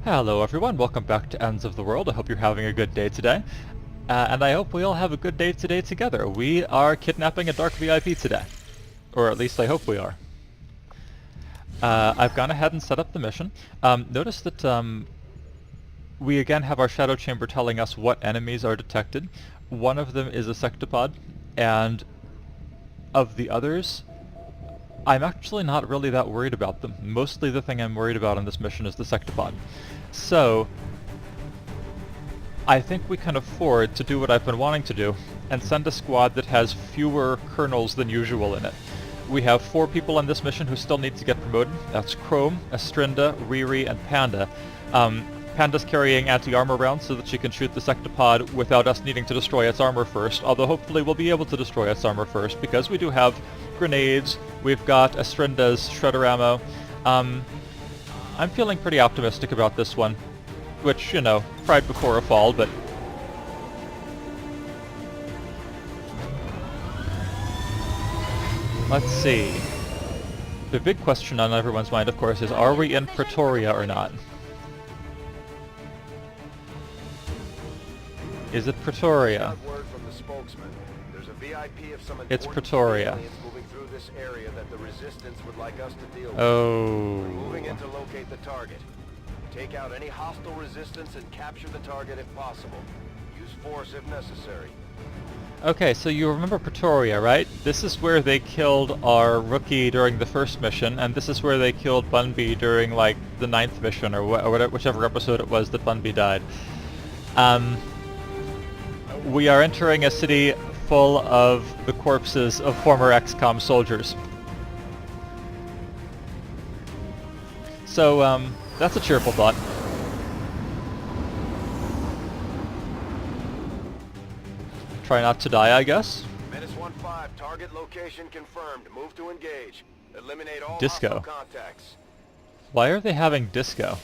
Hello everyone, welcome back to Ends of the World. I hope you're having a good day today. And I hope we all have a good day today together. We are kidnapping a Dark VIP today. Or at least I hope we are. I've gone ahead and set up the mission. Notice that we again have our Shadow Chamber telling us what enemies are detected. One of them is a Sectopod, and of the others, I'm actually not really that worried about them. Mostly the thing I'm worried about on this mission is the Sectopod. So, I think we can afford to do what I've been wanting to do, and send a squad that has fewer colonels than usual in it. We have 4 people on this mission who still need to get promoted. That's Chrome, Astrinda, Riri, and Panda. Panda's carrying anti-armor rounds so that she can shoot the Sectopod without us needing to destroy its armor first, although hopefully we'll be able to destroy its armor first, because we do have grenades, we've got Astrinda's shredder ammo. I'm feeling pretty optimistic about this one, which, you know, pride before a fall, but... Let's see. The big question on everyone's mind, of course, is are we in Pretoria or not? Is it Pretoria? It's Pretoria. Oh. We're moving in to locate the target. Take out any hostile resistance and capture the target if possible. Use force if necessary. Okay, so you remember Pretoria, right? This is where they killed our rookie during the first mission, and this is where they killed Bunby during, like, the 9th mission, or whichever episode it was that Bunby died. We are entering a city full of the corpses of former XCOM soldiers. So, that's a cheerful thought. Try not to die, I guess. Menace 1-5, target location confirmed. Move to engage. Eliminate all Disco. hostile contacts. Why are they having disco?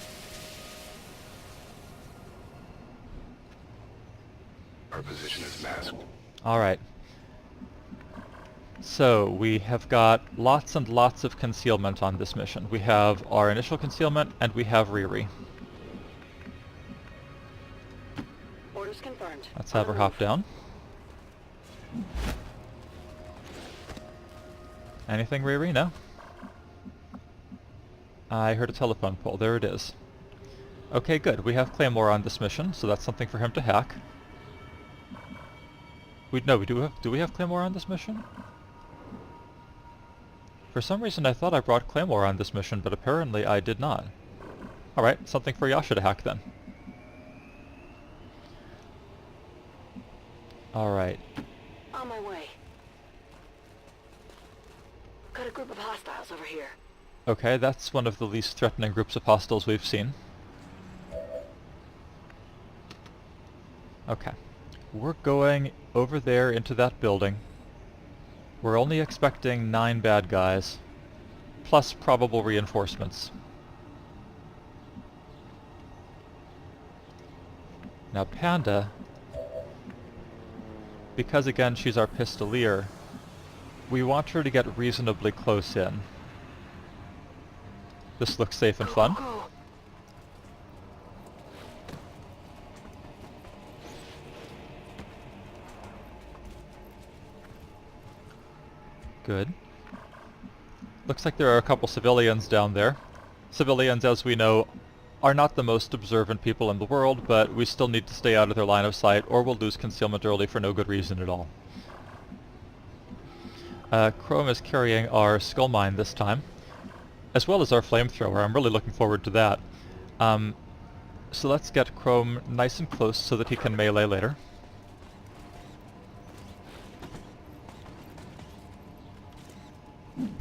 Our position is masked. Alright. So, we have got lots and lots of concealment on this mission. We have our initial concealment, and we have Riri. Orders confirmed. Let's have her hop down. Anything, Riri? No? I heard a telephone pole. There it is. Okay, good. We have Claymore on this mission, so that's something for him to hack. Do we have Claymore on this mission? For some reason I thought I brought Claymore on this mission, but apparently I did not. Alright, something for Yasha to hack then. Alright. On my way. Got a group of hostiles over here. Okay, that's one of the least threatening groups of hostiles we've seen. Okay. We're going over there into that building. We're only expecting 9 bad guys, plus probable reinforcements. Now Panda, because again she's our pistolier, we want her to get reasonably close in. This looks safe and fun. Good. Looks like there are a couple civilians down there. Civilians, as we know, are not the most observant people in the world, but we still need to stay out of their line of sight, or we'll lose concealment early for no good reason at all. Chrome is carrying our skull mine this time, as well as our flamethrower. I'm really looking forward to that. So let's get Chrome nice and close so that he can melee later.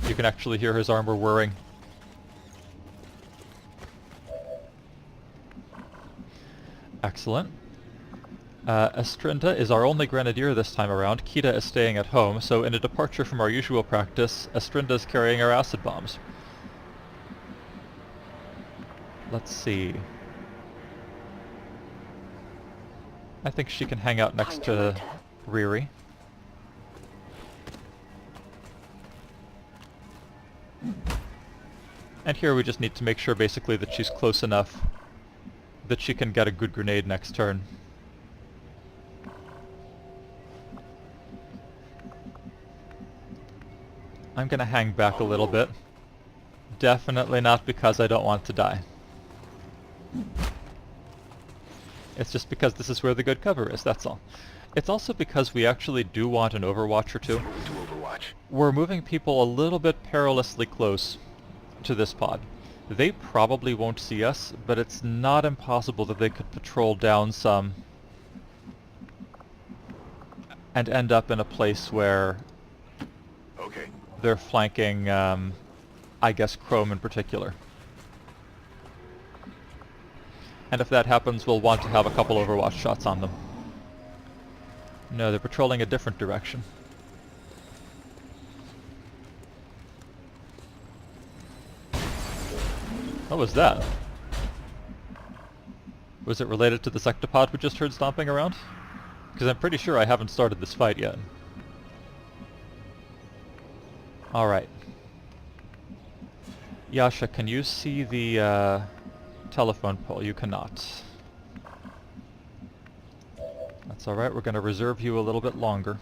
You can actually hear his armor whirring. Excellent. Astrinda is our only grenadier this time around. Kita is staying at home, so in a departure from our usual practice, Astrinda is carrying our acid bombs. Let's see. I think she can hang out next to Riri. And here we just need to make sure basically that she's close enough that she can get a good grenade next turn. I'm gonna hang back a little bit. Definitely not because I don't want to die. It's just because this is where the good cover is, that's all. It's also because we actually do want an Overwatch or two. Move to Overwatch. We're moving people a little bit perilously close to this pod. They probably won't see us, but it's not impossible that they could patrol down some and end up in a place where Okay. they're flanking, I guess, Chrome in particular. And if that happens, we'll want to have a couple Overwatch shots on them. No, they're patrolling a different direction. What was that? Was it related to the sectopod we just heard stomping around? Because I'm pretty sure I haven't started this fight yet. Alright. Yasha, can you see the telephone pole? You cannot. That's alright, we're going to reserve you a little bit longer.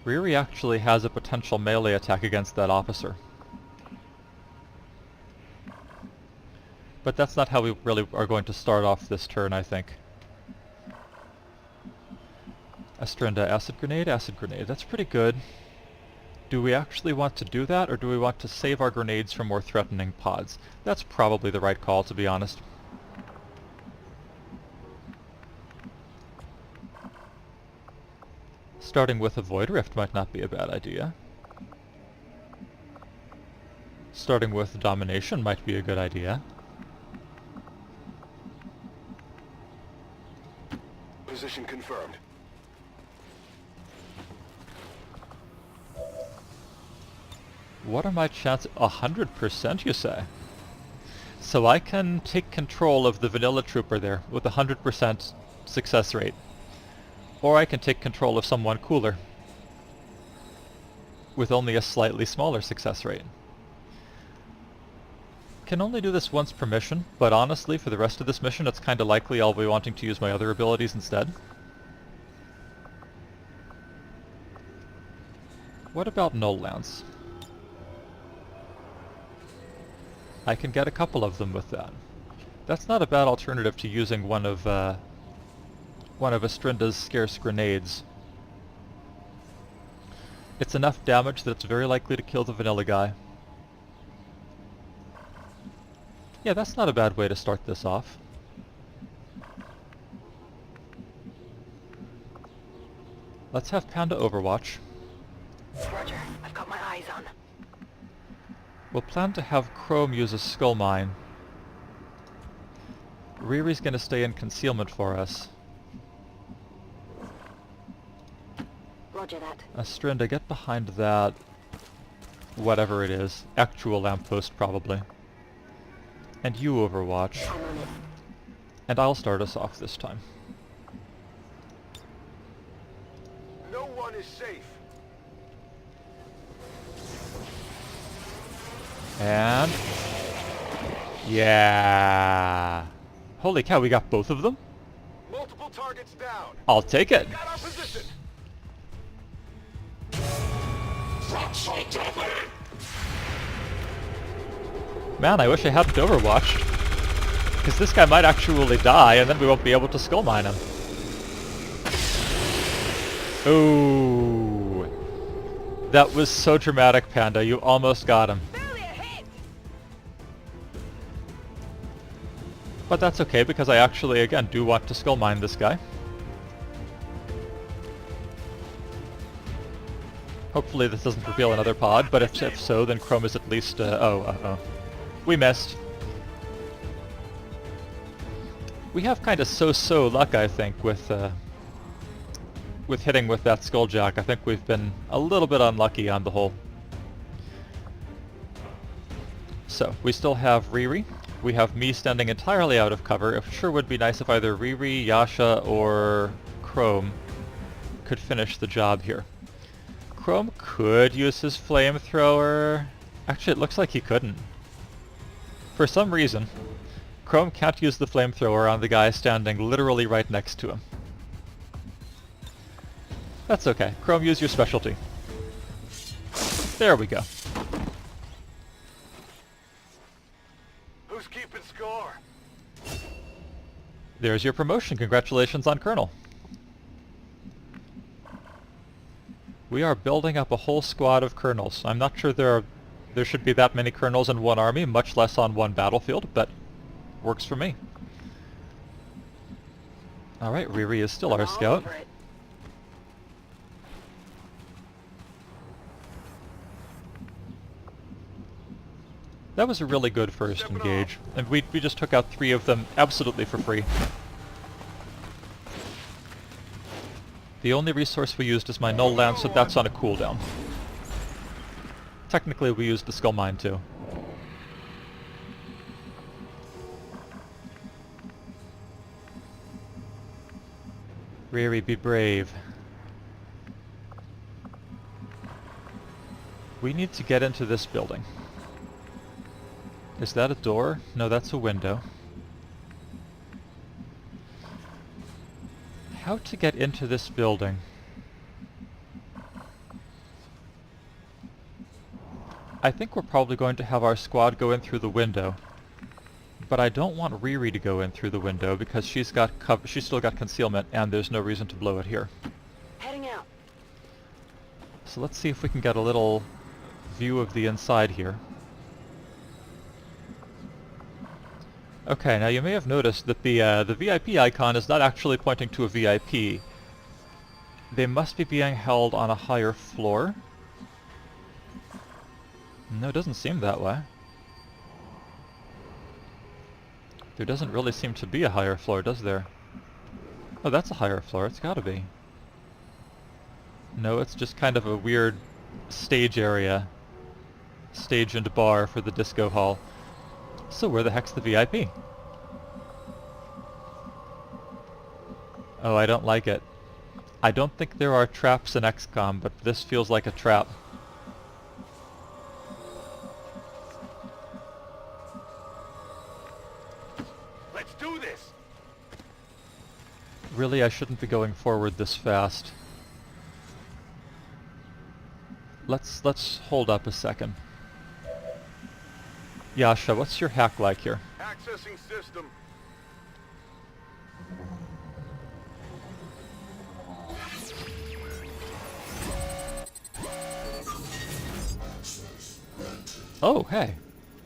Riri actually has a potential melee attack against that officer. But that's not how we really are going to start off this turn, I think. Astrinda, acid grenade, that's pretty good. Do we actually want to do that, or do we want to save our grenades for more threatening pods? That's probably the right call, to be honest. Starting with a Void Rift might not be a bad idea. Starting with Domination might be a good idea. Position confirmed. What are my chances? 100%, you say? So I can take control of the vanilla trooper there with 100% success rate. Or I can take control of someone cooler with only a slightly smaller success rate. Can only do this once per mission, but honestly, for the rest of this mission, it's kinda likely I'll be wanting to use my other abilities instead. What about Null Lance? I can get a couple of them with that. That's not a bad alternative to using one of Astrinda's scarce grenades. It's enough damage that it's very likely to kill the vanilla guy. Yeah, that's not a bad way to start this off. Let's have Panda Overwatch. Roger, I've got my eyes on. We'll plan to have Chrome use a skull mine. Riri's gonna stay in concealment for us. Roger that. Astrinda, get behind that... whatever it is. Actual lamppost, probably. And you Overwatch. I'm on it. And I'll start us off this time. No one is safe. And... yeah! Holy cow, we got both of them? Multiple targets down. I'll take it! Got our position. Man, I wish I hadn't Overwatched. Because this guy might actually die, and then we won't be able to skull mine him. Ooh. That was so dramatic, Panda. You almost got him. Barely a hit! But that's okay, because I actually, again, do want to skull mine this guy. Hopefully this doesn't reveal another pod, but if so, then Chrome is at least, we missed. We have kind of so-so luck, I think, with hitting with that Skulljack. I think we've been a little bit unlucky on the whole. So, we still have Riri. We have me standing entirely out of cover. It sure would be nice if either Riri, Yasha, or Chrome could finish the job here. Chrome could use his flamethrower. Actually, it looks like he couldn't. For some reason, Chrome can't use the flamethrower on the guy standing literally right next to him. That's okay. Chrome, use your specialty. There we go. Who's keeping score? There's your promotion. Congratulations on Colonel. We are building up a whole squad of colonels. I'm not sure there should be that many colonels in one army, much less on one battlefield, but works for me. Alright, Riri is still our scout. That was a really good first engage, and we just took out 3 of them absolutely for free. The only resource we used is my null lance, so that's on a cooldown. Technically we used the skull mine too. Riri, be brave. We need to get into this building. Is that a door? No, that's a window. How to get into this building? I think we're probably going to have our squad go in through the window. But I don't want Riri to go in through the window because she's still got concealment and there's no reason to blow it here. Heading out. So let's see if we can get a little view of the inside here. Okay, now you may have noticed that the VIP icon is not actually pointing to a VIP. They must be being held on a higher floor. No, it doesn't seem that way. There doesn't really seem to be a higher floor, does there? Oh, that's a higher floor. It's gotta be. No, it's just kind of a weird stage area. Stage and bar for the disco hall. So where the heck's the VIP? Oh, I don't like it. I don't think there are traps in XCOM, but this feels like a trap. Let's do this. Really, I shouldn't be going forward this fast. Let's hold up a second. Yasha, what's your hack like here? Accessing system. Oh, hey.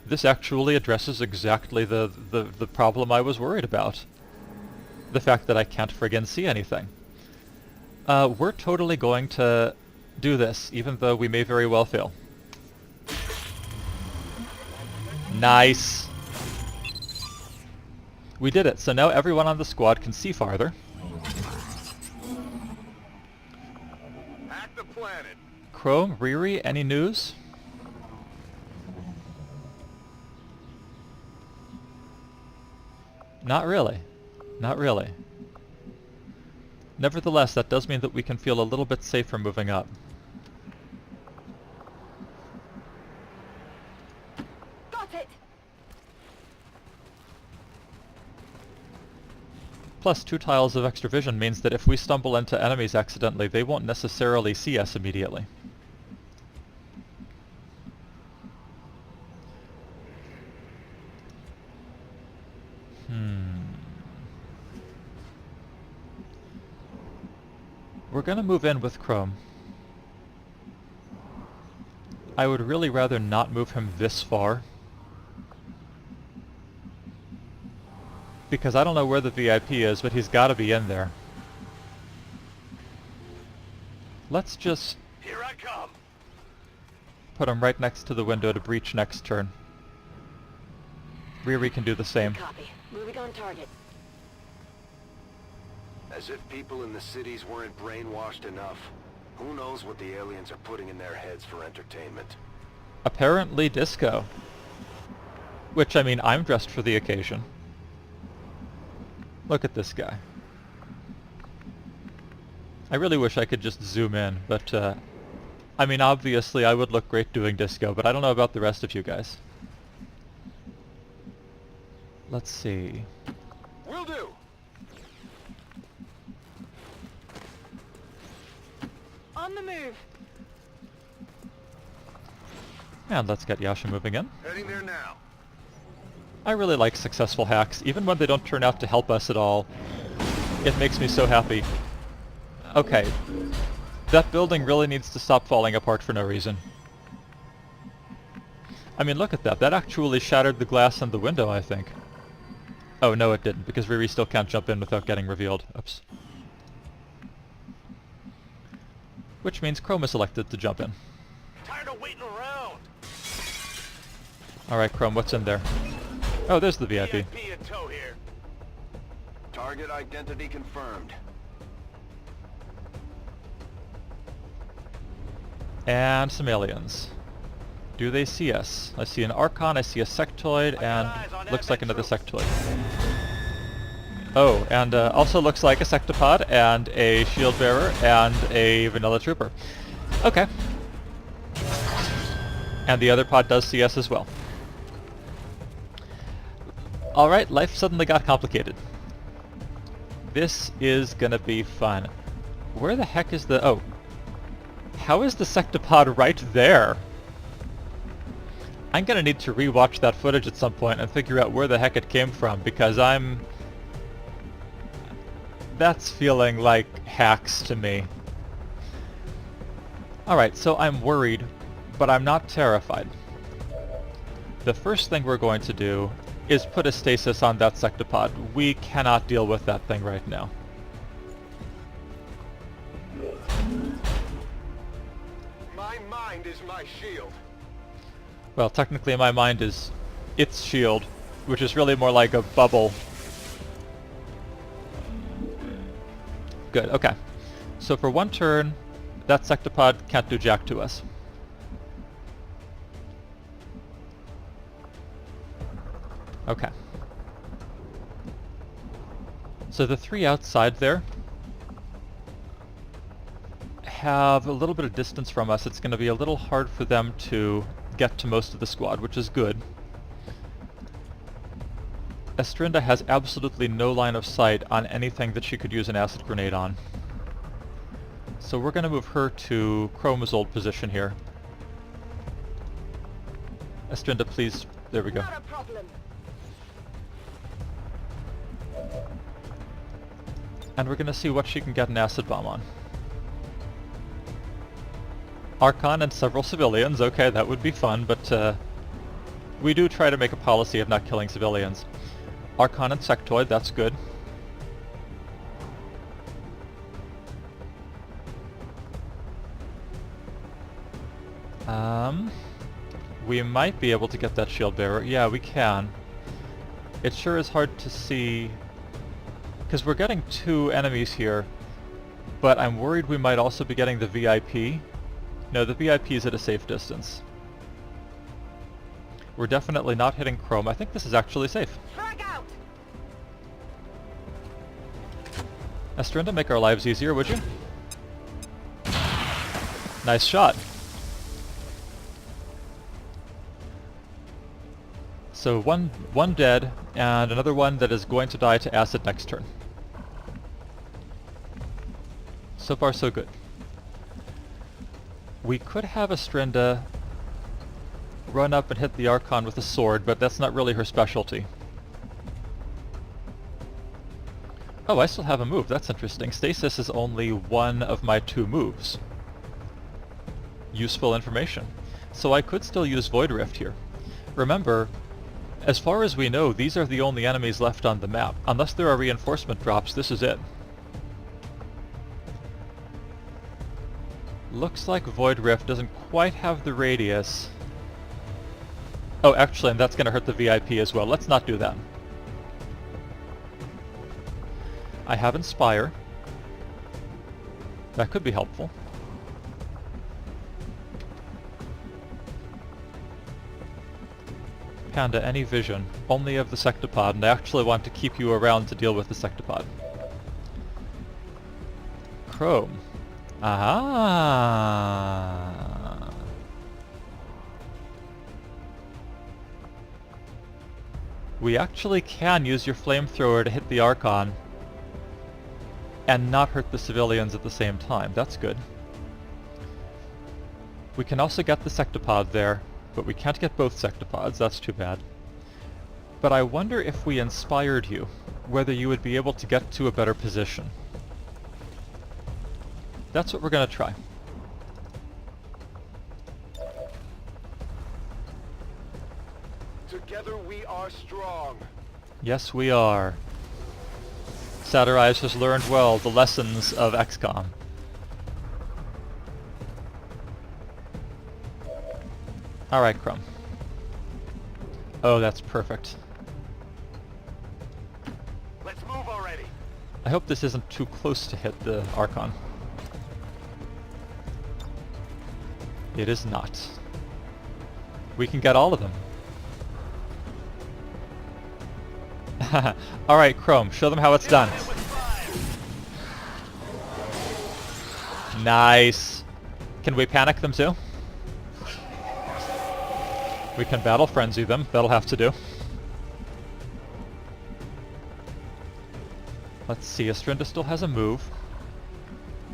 This actually addresses exactly the problem I was worried about. The fact that I can't friggin' see anything. We're totally going to do this, even though we may very well fail. Nice! We did it, so now everyone on the squad can see farther. Hack the planet. Chrome, Riri, any news? Not really. Not really. Nevertheless, that does mean that we can feel a little bit safer moving up. Got it. Plus, 2 tiles of extra vision means that if we stumble into enemies accidentally, they won't necessarily see us immediately. We're gonna move in with Chrome. I would really rather not move him this far. Because I don't know where the VIP is, but he's gotta be in there. Let's just Here I come. put him right next to the window to breach next turn. Riri can do the same. Copy. Moving on target. As if people in the cities weren't brainwashed enough. Who knows what the aliens are putting in their heads for entertainment? Apparently disco. Which, I mean, I'm dressed for the occasion. Look at this guy. I really wish I could just zoom in, but, I mean, obviously I would look great doing disco, but I don't know about the rest of you guys. Let's see. Will do. On the move. And let's get Yasha moving in. Heading there now. I really like successful hacks, even when they don't turn out to help us at all. It makes me so happy. Okay. That building really needs to stop falling apart for no reason. I mean, look at that. That actually shattered the glass in the window, I think. Oh, no, it didn't, because Riri still can't jump in without getting revealed. Oops. Which means Chrome is elected to jump in. Tired of waiting around. Alright, Chrome, what's in there? Oh, there's the VIP. in tow here. Target identity confirmed. And some aliens. Do they see us? I see an Archon, I see a sectoid, and looks like another sectoid. Oh, and also looks like a sectopod, and a shield bearer, and a vanilla trooper. Okay. And the other pod does see us as well. Alright, life suddenly got complicated. This is gonna be fun. Where the heck is the... Oh. How is the sectopod right there? I'm gonna need to rewatch that footage at some point and figure out where the heck it came from, because that's feeling like hacks to me. Alright, so I'm worried, but I'm not terrified. The first thing we're going to do is put a stasis on that sectopod. We cannot deal with that thing right now. My mind is my shield. Well, technically my mind is its shield, which is really more like a bubble. Good, okay. So for one turn, that sectopod can't do jack to us. Okay. So the three outside there have a little bit of distance from us. It's going to be a little hard for them to get to most of the squad, which is good. Estrinda has absolutely no line of sight on anything that she could use an acid grenade on. So we're going to move her to Chrome's old position here. Estrinda, please. There we go. Not a problem. And we're going to see what she can get an acid bomb on. Archon and several civilians. Okay, that would be fun, but we do try to make a policy of not killing civilians. Archon and sectoid, that's good. We might be able to get that shield bearer. Yeah, we can. It sure is hard to see, because we're getting two enemies here, but I'm worried we might also be getting the VIP. No, the VIP is at a safe distance. We're definitely not hitting Chrome. I think this is actually safe. Frag out. Estrinda, make our lives easier, would you? Nice shot. So one dead, and another one that is going to die to acid next turn. So far, so good. We could have Estrinda run up and hit the Archon with a sword, but that's not really her specialty. Oh, I still have a move. That's interesting. Stasis is only one of my two moves. Useful information. So I could still use Void Rift here. Remember, as far as we know, these are the only enemies left on the map. Unless there are reinforcement drops, this is it. Looks like Void Rift doesn't quite have the radius. Oh, actually, and that's going to hurt the VIP as well. Let's not do that. I have Inspire. That could be helpful. Panda, any vision? Only of the sectopod, and I actually want to keep you around to deal with the sectopod. Chrome. Ah. We actually can use your flamethrower to hit the Archon and not hurt the civilians at the same time. That's good. We can also get the sectopod there, but we can't get both sectopods. That's too bad. But I wonder if we inspired you, whether you would be able to get to a better position. That's what we're going to try. Together we are strong. Yes, we are. Satirize has learned well the lessons of XCOM. Alright, Crumb. Oh, that's perfect. Let's move already. I hope this isn't too close to hit the Archon. It is not. We can get all of them. Alright, Chrome, show them how it's done. Nice. Can we panic them too? We can battle frenzy them. That'll have to do. Let's see. Astrinda still has a move.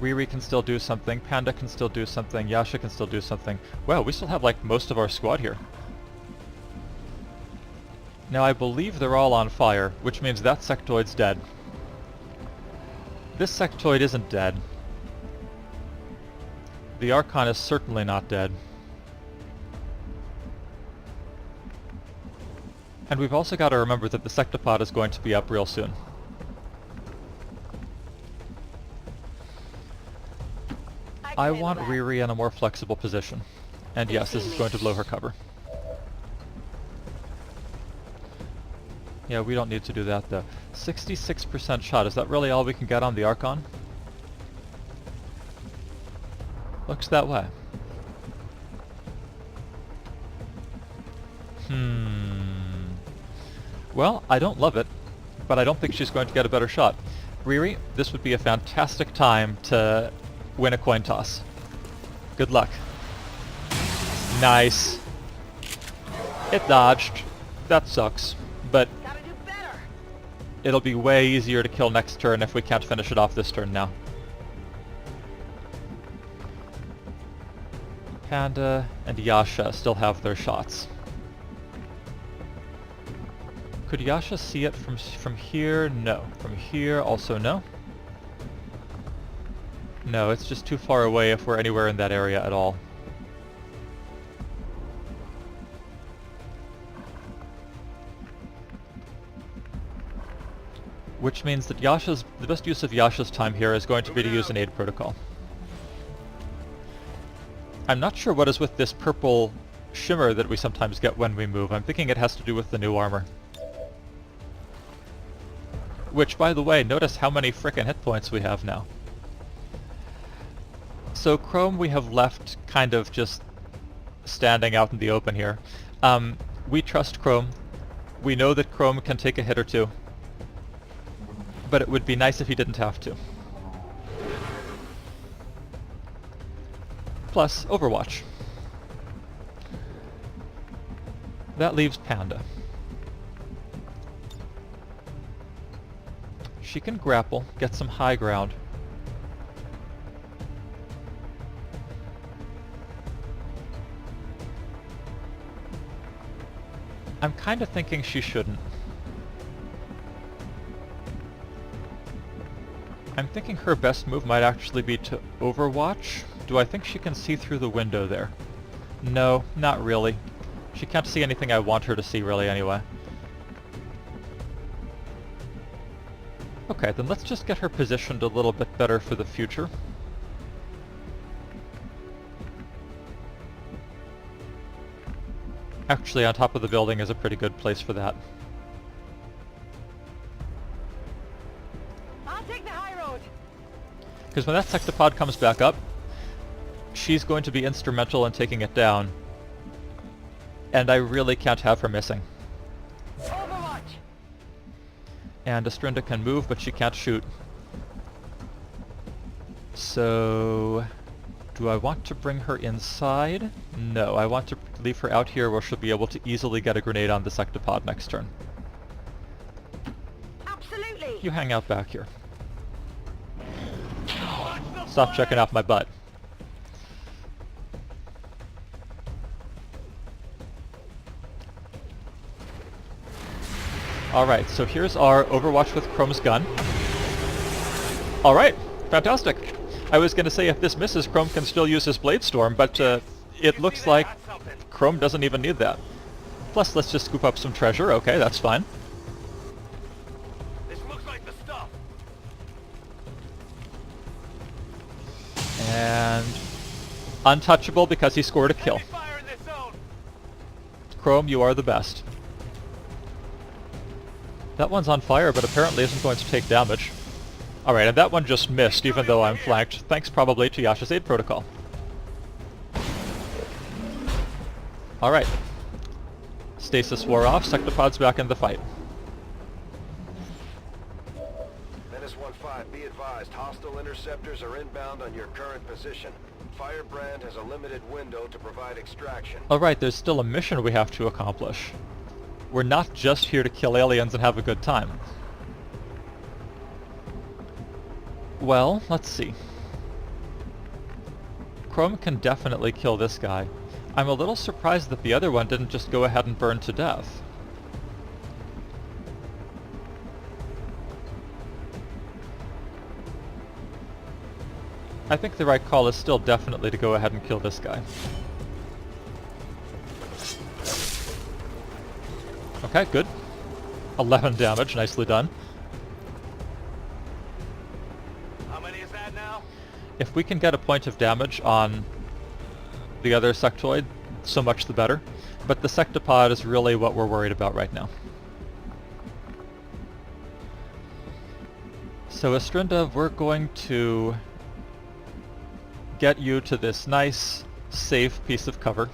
Riri can still do something. Panda can still do something. Yasha can still do something. Wow, we still have like most of our squad here. Now I believe they're all on fire, which means that sectoid's dead. This sectoid isn't dead. The Archon is certainly not dead. And we've also got to remember that the sectopod is going to be up real soon. I want Riri in a more flexible position. And yes, this is going to blow her cover. Yeah, we don't need to do that though. 66% shot, is that really all we can get on the Archon? Looks that way. Well, I don't love it, but I don't think she's going to get a better shot. Riri, this would be a fantastic time to win a coin toss. Good luck. Nice. It dodged. That sucks, but it'll be way easier to kill next turn if we can't finish it off this turn now. Panda and Yasha still have their shots. Could Yasha see it from here? No. From here, also no. No, it's just too far away if we're anywhere in that area at all. Which means that the best use of Yasha's time here is going to be to use an aid protocol. I'm not sure what is with this purple shimmer that we sometimes get when we move. I'm thinking it has to do with the new armor. Which, by the way, notice how many frickin' hit points we have now. So Chrome we have left kind of just standing out in the open here. We trust Chrome. We know that Chrome can take a hit or two. But it would be nice if he didn't have to. Plus, Overwatch. That leaves Panda. She can grapple, get some high ground. I'm kind of thinking she shouldn't. I'm thinking her best move might actually be to Overwatch. Do I think she can see through the window there? No, not really. She can't see anything I want her to see really anyway. Okay, then let's just get her positioned a little bit better for the future. Actually, on top of the building is a pretty good place for that. I'll take the high road. Because when that sectopod comes back up, she's going to be instrumental in taking it down. And I really can't have her missing. Overwatch. And Astrinda can move, but she can't shoot. So... do I want to bring her inside? No, I want to leave her out here where she'll be able to easily get a grenade on the sectopod next turn. You hang out back here. Stop checking out my butt. Alright, so here's our Overwatch with Chrome's gun. Alright, fantastic. I was going to say if this misses, Chrome can still use his Blade Storm, but it looks like Chrome doesn't even need that. Plus, let's just scoop up some treasure. Okay, that's fine. This looks like the stuff. And untouchable because he scored a kill. Fire in this zone. Chrome, you are the best. That one's on fire, but apparently isn't going to take damage. Alright, and that one just missed, even though I'm flanked, thanks probably to Yasha's aid protocol. Alright. Stasis wore off, Sectopod's back in the fight. Menace 1-5, be advised, hostile interceptors are inbound on your current position. Firebrand has a limited window to provide extraction. Alright, there's still a mission we have to accomplish. We're not just here to kill aliens and have a good time. Well, let's see. Chrome can definitely kill this guy. I'm a little surprised that the other one didn't just go ahead and burn to death. I think the right call is still definitely to go ahead and kill this guy. Okay, good. 11 damage, nicely done. How many is that now? If we can get a point of damage on the other sectoid, so much the better. But the sectopod is really what we're worried about right now. So Astrinda, we're going to get you to this nice, safe piece of cover.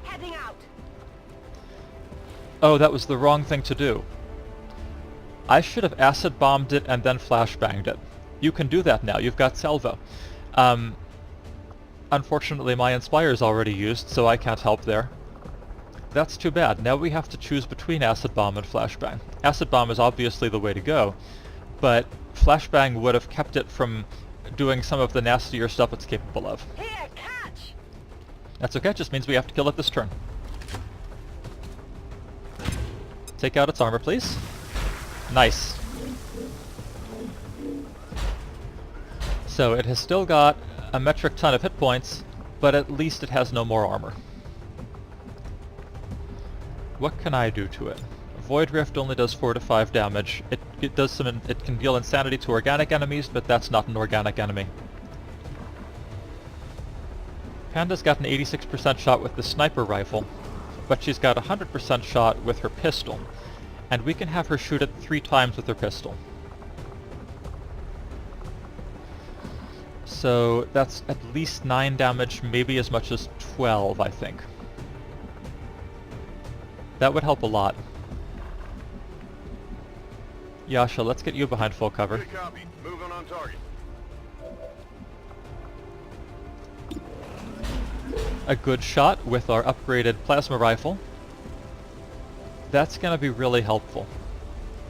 Heading out. Oh, that was the wrong thing to do. I should have acid bombed it and then flashbanged it. You can do that now, you've got salvo. Unfortunately my Inspire's already used, so I can't help there. That's too bad. Now we have to choose between acid bomb and flashbang. Acid bomb is obviously the way to go, but flashbang would have kept it from doing some of the nastier stuff it's capable of. Here, catch. That's okay, it just means we have to kill it this turn. Take out its armor, please. Nice. So it has still got a metric ton of hit points, but at least it has no more armor. What can I do to it? Void Rift only does 4 to 5 damage. It does some. It can deal insanity to organic enemies, but that's not an organic enemy. Panda's got an 86% shot with the sniper rifle, but she's got a 100% shot with her pistol, and we can have her shoot it 3 times with her pistol. So that's at least 9 damage, maybe as much as 12, I think. That would help a lot. Yasha, let's get you behind full cover. Good copy. Moving on target. A good shot with our upgraded plasma rifle. That's going to be really helpful.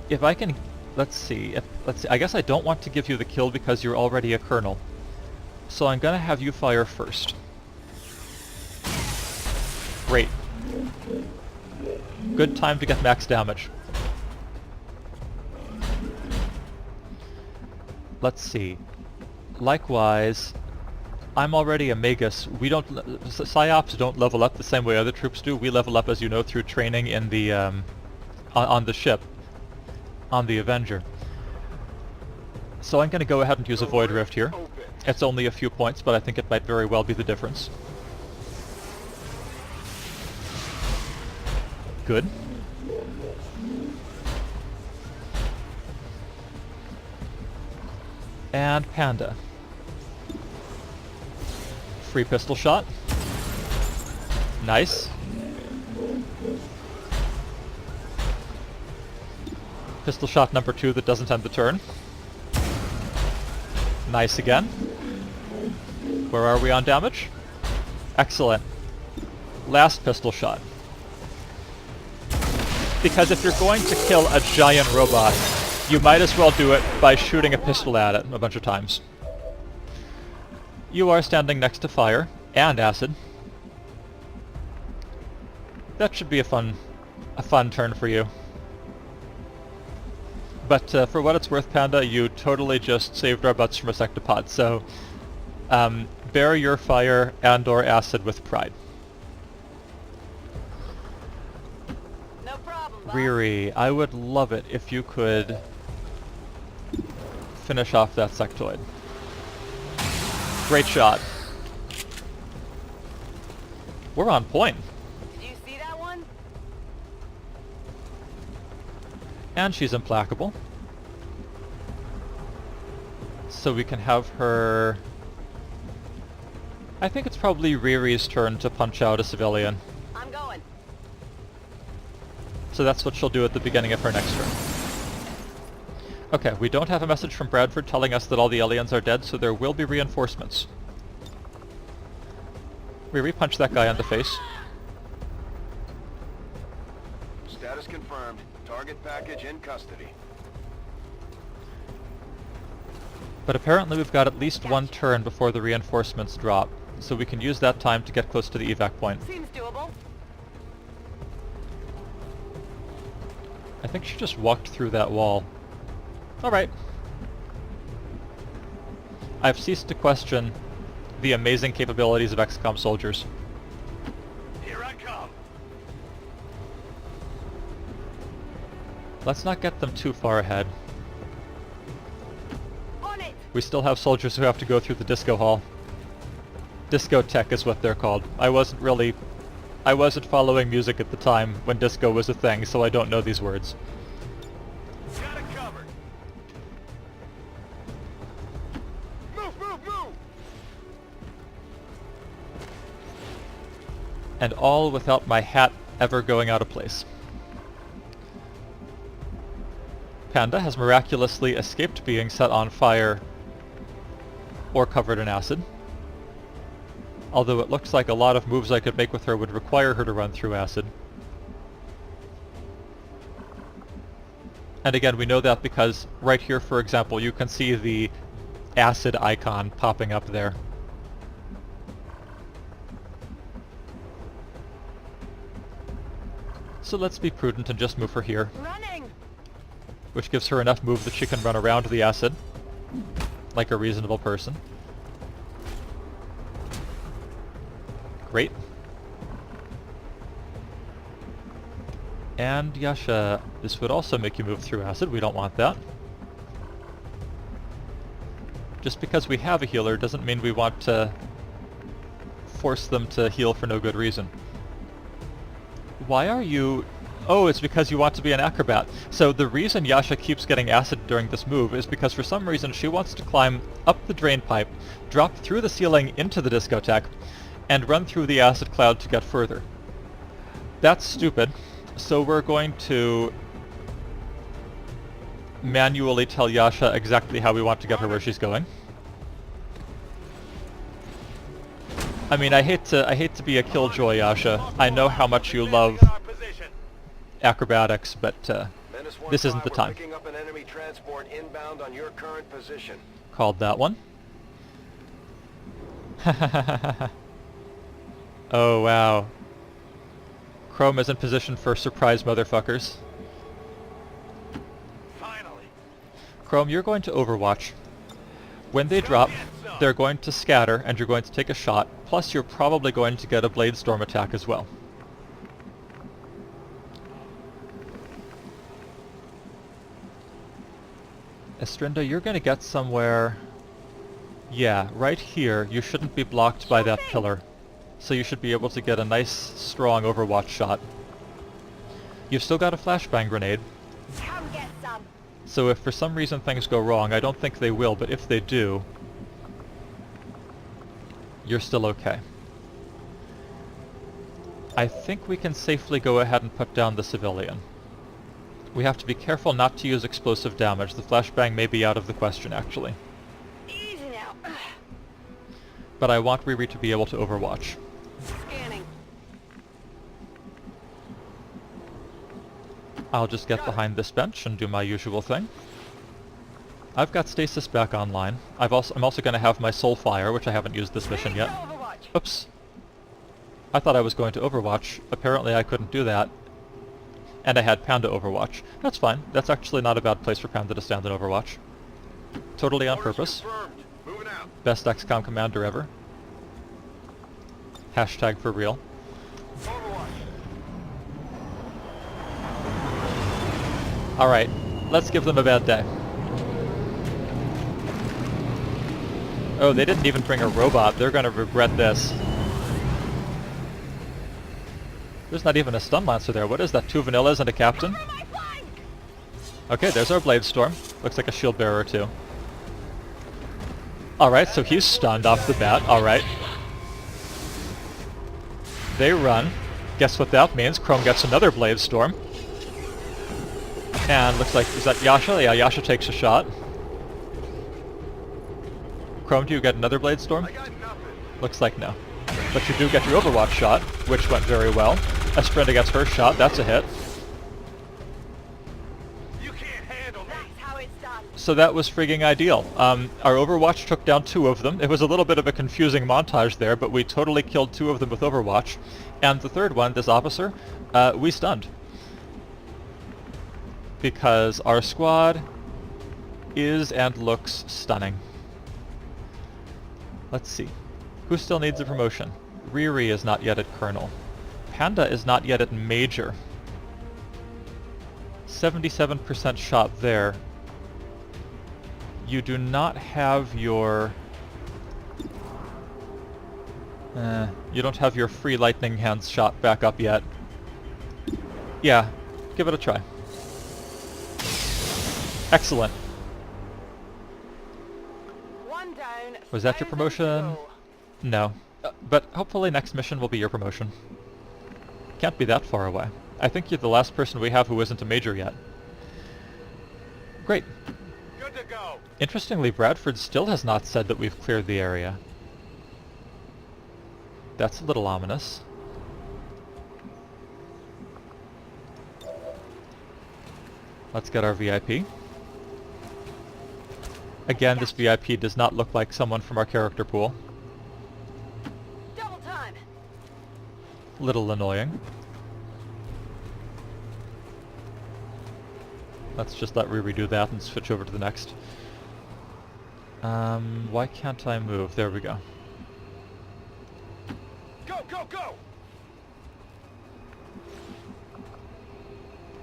If I can... Let's see. I guess I don't want to give you the kill because you're already a colonel. So I'm going to have you fire first. Great. Good time to get max damage. Let's see. Likewise, I'm already a Magus. We don't... Psyops don't level up the same way other troops do. We level up, as you know, through training in the... on the ship. On the Avenger. So I'm going to go ahead and use a Void Rift here. It's only a few points, but I think it might very well be the difference. Good. And Panda. Free pistol shot. Nice. Pistol shot number 2 that doesn't end the turn. Nice again. Where are we on damage? Excellent. Last pistol shot. Because if you're going to kill a giant robot, You might as well do it by shooting a pistol at it a bunch of times. You are standing next to fire and acid. That should be a fun turn for you. But for what it's worth, Panda, you totally just saved our butts from a sectopod, so bear your fire and/or acid with pride. No problem, boss. Riri, I would love it if you could finish off that sectoid. Great shot. We're on point. Did you see that one? And she's implacable. So we can have her... I think it's probably Riri's turn to punch out a civilian. I'm going. So that's what she'll do at the beginning of her next turn. Okay, we don't have a message from Bradford telling us that all the aliens are dead, so there will be reinforcements. Riri, punch that guy on the face. Status confirmed. Target package in custody. But apparently we've got at least one turn before the reinforcements drop, so we can use that time to get close to the evac point. Seems doable. I think she just walked through that wall. Alright. I've ceased to question the amazing capabilities of XCOM soldiers. Here I come. Let's not get them too far ahead. On it. We still have soldiers who have to go through the disco hall. Discotheque is what they're called. I wasn't following music at the time when disco was a thing, so I don't know these words. Got it covered. Move, move, move! And all without my hat ever going out of place. Panda has miraculously escaped being set on fire or covered in acid. Although it looks like a lot of moves I could make with her would require her to run through acid. And again, we know that because right here, for example, you can see the acid icon popping up there. So let's be prudent and just move her here, Running. which gives her enough move that she can run around the acid, like a reasonable person. Great. And Yasha, this would also make you move through acid. We don't want that. Just because we have a healer doesn't mean we want to force them to heal for no good reason. Why are you... Oh, it's because you want to be an acrobat. So the reason Yasha keeps getting acid during this move is because for some reason she wants to climb up the drain pipe, drop through the ceiling into the discotheque, and run through the acid cloud to get further. That's stupid, so we're going to manually tell Yasha exactly how we want to get her where she's going. I mean, I hate to be a killjoy, Yasha. I know how much you love acrobatics, but this isn't the time. Picking up an enemy transport inbound on your current position. Called that one. Oh wow. Chrome is in position for surprise motherfuckers. Finally. Chrome, you're going to overwatch. When they drop, they're going to scatter and you're going to take a shot, plus you're probably going to get a blade storm attack as well. Estrinda, you're going to get somewhere... Yeah, right here. You shouldn't be blocked by that pillar. So you should be able to get a nice, strong overwatch shot. You've still got a flashbang grenade. Come get some. So if for some reason things go wrong, I don't think they will, but if they do, you're still okay. I think we can safely go ahead and put down the civilian. We have to be careful not to use explosive damage. The flashbang may be out of the question, actually. Easy now. But I want Riri to be able to overwatch. Scanning. I'll just get behind this bench and do my usual thing. I've got stasis back online. I'm also going to have my soul fire, which I haven't used this mission yet. Overwatch. Oops. I thought I was going to Overwatch. Apparently I couldn't do that. And I had Panda Overwatch. That's fine. That's actually not a bad place for Panda to stand in Overwatch. Totally on purpose. Moving out. Best XCOM commander ever. Hashtag for real. Overwatch. Alright, let's give them a bad day. Oh, they didn't even bring a robot. They're gonna regret this. There's not even a stun lancer there. What is that? 2 vanillas and a captain? Cover my flank! Okay, there's our blade storm. Looks like a shield bearer too. Alright, so he's stunned off the bat. Alright. They run. Guess what that means? Chrome gets another blade storm. And looks like, is that Yasha? Yeah, Yasha takes a shot. Chrome, do you get another blade storm? I got nothing. Looks like no. But you do get your Overwatch shot, which went very well. Esprenda gets her shot, that's a hit. You can't handle me. That's how it's done. So that was frigging ideal. Our Overwatch took down 2 of them. It was a little bit of a confusing montage there, but we totally killed 2 of them with Overwatch. And the third one, this officer, we stunned. Because our squad is and looks stunning. Let's see. Who still needs a promotion? Riri is not yet at Colonel. Panda is not yet at Major. 77% shot there. You do not have your... you don't have your free lightning hands shot back up yet. Yeah, give it a try. Excellent. One down. Was that your 1,000 to promotion? go. No. But hopefully next mission will be your promotion. Can't be that far away. I think you're the last person we have who isn't a major yet. Great. Good to go. Interestingly, Bradford still has not said that we've cleared the area. That's a little ominous. Let's get our VIP. Again, this VIP does not look like someone from our character pool. Double time. Little annoying. Let's just let Riri do that and switch over to the next. Why can't I move? There we go. Go, go, go.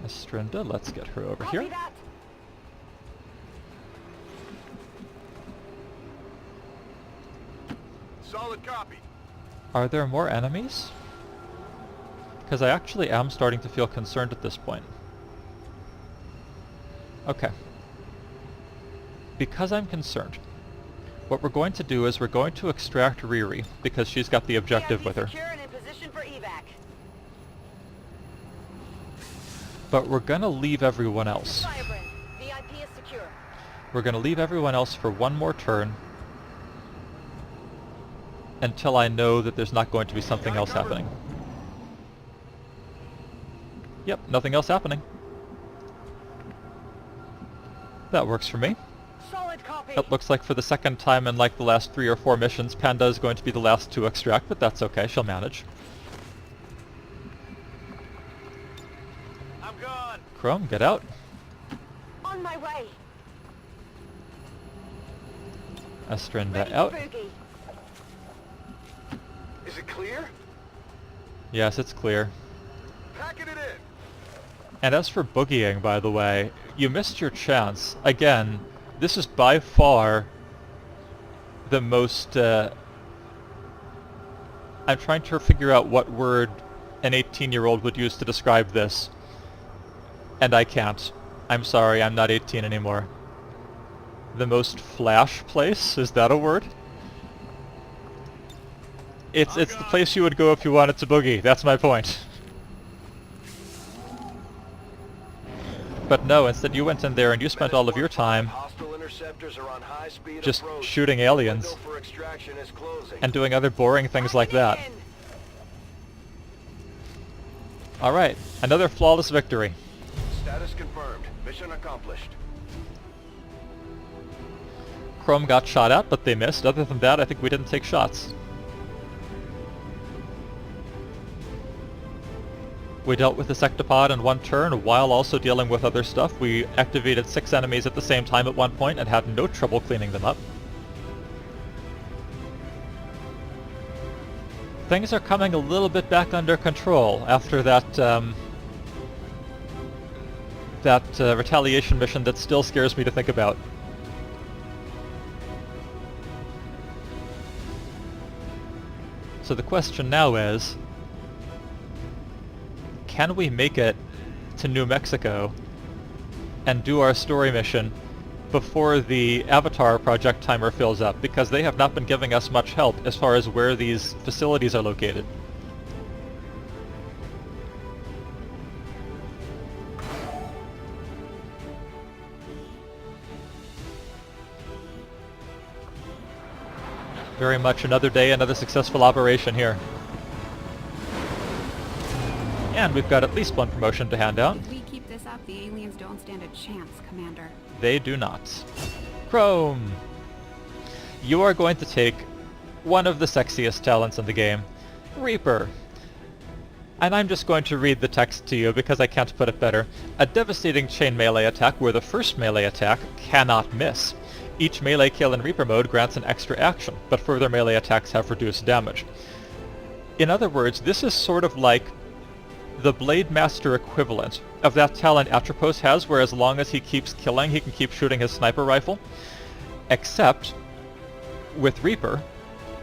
Estrinda, let's get her over Copy here. that. Solid copy. Are there more enemies? Because I actually am starting to feel concerned at this point. Okay. Because I'm concerned, what we're going to do is we're going to extract Riri, because she's got the objective VIP with her. secure and in position for evac. But we're gonna leave everyone else. Firebrand, VIP is secure. We're gonna leave everyone else for one more turn, until I know that there's not going to be something else happening. Yep, nothing else happening. That works for me. Solid copy. It looks like for the second time in like the last 3 or 4 missions, Panda is going to be the last to extract, but that's okay, she'll manage. I'm gone. Chrome, get out. On my way. Estrinda Ready out. for boogie. Is it clear? Yes, it's clear. Packing it in. And as for boogieing, by the way, you missed your chance. Again, this is by far the most... I'm trying to figure out what word an 18-year-old would use to describe this. And I can't. I'm sorry, I'm not 18 anymore. The most flash place? Is that a word? It's the place you would go if you wanted to boogie. That's my point. But no, instead you went in there and you spent all of your time Hostile interceptors are on high speed just approach. shooting aliens Window for extraction is closing. and doing other boring things like that. Packing in. Alright, another flawless victory. Status confirmed. Mission accomplished. Chrome got shot at, but they missed. Other than that, I think we didn't take shots. We dealt with the sectopod in one turn while also dealing with other stuff. We activated 6 enemies at the same time at one point and had no trouble cleaning them up. Things are coming a little bit back under control after that retaliation mission that still scares me to think about. So the question now is, can we make it to New Mexico and do our story mission before the Avatar project timer fills up? Because they have not been giving us much help as far as where these facilities are located. Very much another day, another successful operation here. And we've got at least one promotion to hand out. If we keep this up, the aliens don't stand a chance, Commander. They do not. Chrome! You are going to take one of the sexiest talents in the game, Reaper. And I'm just going to read the text to you because I can't put it better. A devastating chain melee attack where the first melee attack cannot miss. Each melee kill in Reaper mode grants an extra action, but further melee attacks have reduced damage. In other words, this is sort of like the Blade Master equivalent of that talent Atropos has, where as long as he keeps killing, he can keep shooting his sniper rifle. Except, with Reaper,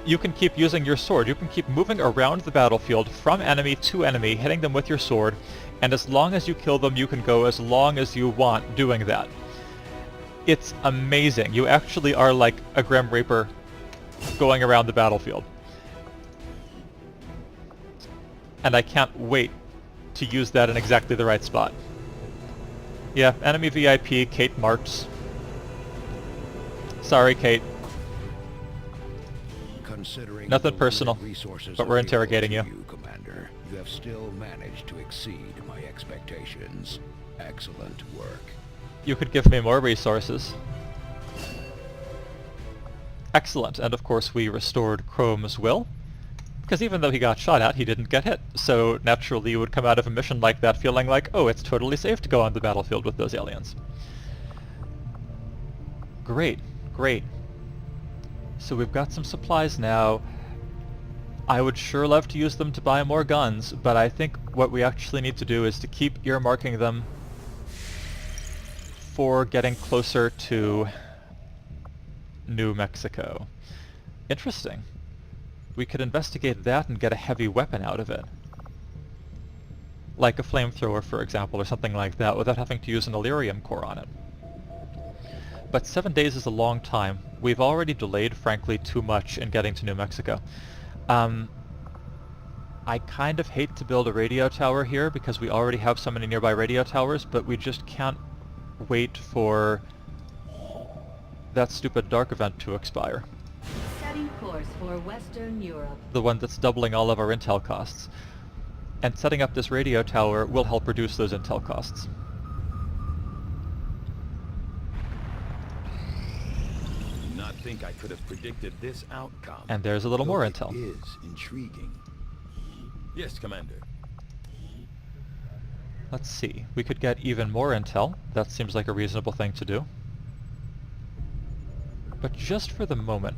you can keep using your sword. You can keep moving around the battlefield from enemy to enemy, hitting them with your sword, and as long as you kill them, you can go as long as you want doing that. It's amazing. You actually are like a Grim Reaper going around the battlefield. And I can't wait to use that in exactly the right spot. Yeah, enemy VIP, Kate Marks. Sorry, Kate. Considering Nothing personal, but we're interrogating you. Commander, you have still managed to exceed my expectations. Excellent work. You could give me more resources. Excellent, and of course we restored Chrome's will. Because even though he got shot at, he didn't get hit. So naturally you would come out of a mission like that feeling like, oh, it's totally safe to go on the battlefield with those aliens. Great, great. So we've got some supplies now. I would sure love to use them to buy more guns, but I think what we actually need to do is to keep earmarking them for getting closer to New Mexico. Interesting. We could investigate that and get a heavy weapon out of it. Like a flamethrower, for example, or something like that, without having to use an Illyrium core on it. But 7 days is a long time. We've already delayed, frankly, too much in getting to New Mexico. I kind of hate to build a radio tower here, because we already have so many nearby radio towers, but we just can't wait for that stupid dark event to expire. Setting course for Western Europe. The one that's doubling all of our intel costs. And setting up this radio tower will help reduce those intel costs. Do not think I could have predicted this outcome. And there's a little more It intel. is intriguing. Yes, Commander. Let's see. We could get even more intel. That seems like a reasonable thing to do. But just for the moment,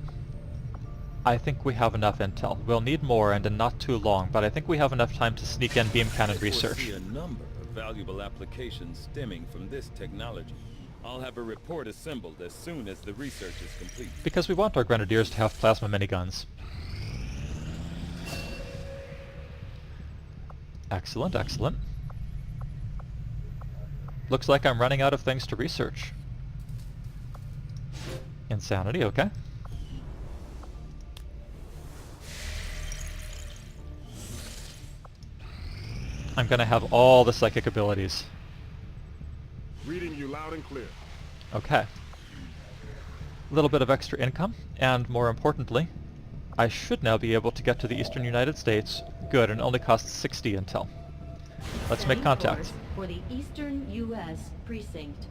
I think we have enough intel. We'll need more and in not too long, but I think we have enough time to sneak in beam cannon I research. foresee a number of valuable applications stemming from this technology. I'll have a report assembled as soon as the research is complete. Because we want our grenadiers to have plasma miniguns. Excellent, excellent. Looks like I'm running out of things to research. Insanity, okay. I'm gonna have all the psychic abilities. Reading you loud and clear. Okay. A little bit of extra income, and more importantly, I should now be able to get to the eastern United States. Good, and it only costs 60 intel. Let's make Setting contact. course for the Eastern U.S. precinct.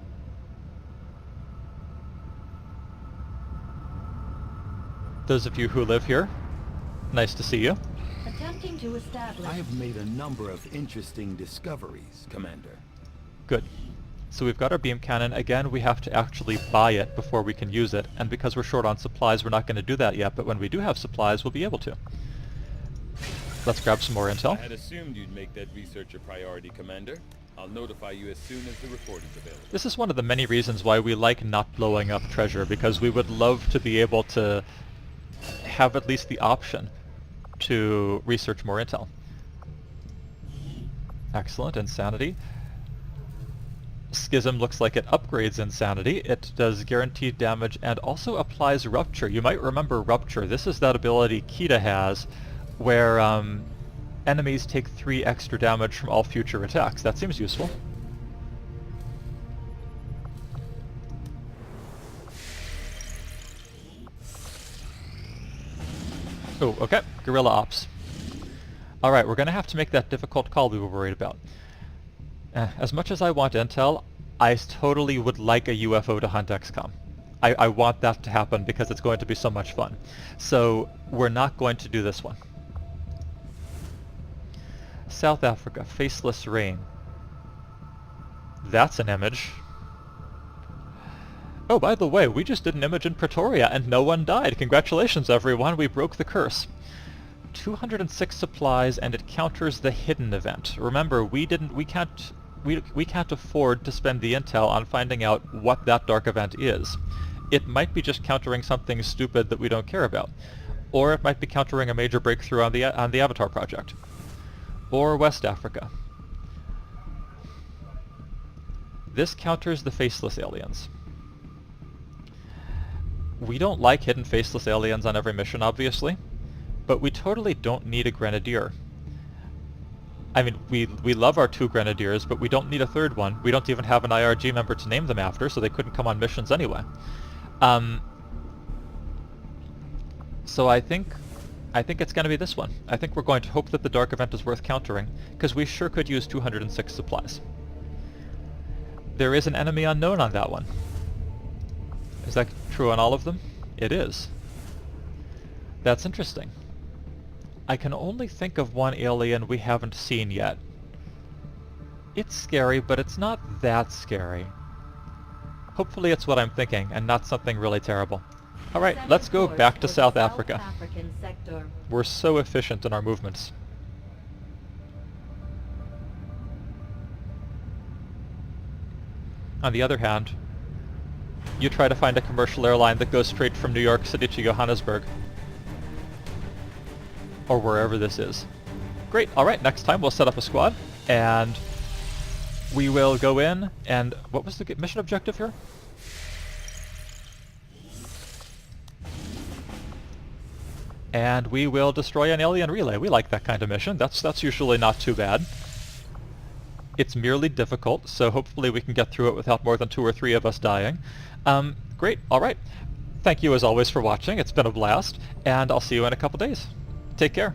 Those of you who live here, nice to see you. Attempting to establish. I have made a number of interesting discoveries, Commander. Good. So we've got our beam cannon. Again, we have to actually buy it before we can use it, and because we're short on supplies, we're not going to do that yet, but when we do have supplies, we'll be able to. Let's grab some more I intel. had assumed you'd make that research a priority, Commander. I'll notify you as soon as the report is available. This is one of the many reasons why we like not blowing up treasure, because we would love to be able to have at least the option to research more intel. Excellent. Insanity. Schism looks like it upgrades Insanity. It does guaranteed damage and also applies Rupture. You might remember Rupture. This is that ability Kita has where enemies take 3 extra damage from all future attacks. That seems useful. Oh, okay. Guerrilla Ops. Alright, we're going to have to make that difficult call we were worried about. As much as I want intel, I totally would like a UFO to hunt XCOM. I want that to happen because it's going to be so much fun. So, we're not going to do this one. South Africa, Faceless Rain. That's an image. Oh, by the way, we just did an image in Pretoria and no one died. Congratulations, everyone. We broke the curse. 206 supplies, and it counters the hidden event. Remember, we can't afford to spend the intel on finding out what that dark event is. It might be just countering something stupid that we don't care about, or it might be countering a major breakthrough on the Avatar project, or West Africa. This counters the faceless aliens. We don't like hidden faceless aliens on every mission, obviously, but we totally don't need a grenadier. I mean, we love our 2 grenadiers, but we don't need a 3rd one. We don't even have an IRG member to name them after, so they couldn't come on missions anyway. So I think it's going to be this one. I think we're going to hope that the dark event is worth countering, because we sure could use 206 supplies. There is an enemy unknown on that one. Is that true on all of them? It is. That's interesting. I can only think of one alien we haven't seen yet. It's scary, but it's not that scary. Hopefully it's what I'm thinking, and not something really terrible. Alright, let's go back to South Africa. We're so efficient in our movements. On the other hand, you try to find a commercial airline that goes straight from New York City to Johannesburg. Or wherever this is. Great, alright, next time we'll set up a squad, and we will go in, and what was the mission objective here? And we will destroy an alien relay. We like that kind of mission. That's usually not too bad. It's merely difficult, so hopefully we can get through it without more than 2 or 3 of us dying. Great, alright. Thank you as always for watching. It's been a blast, and I'll see you in a couple days. Take care.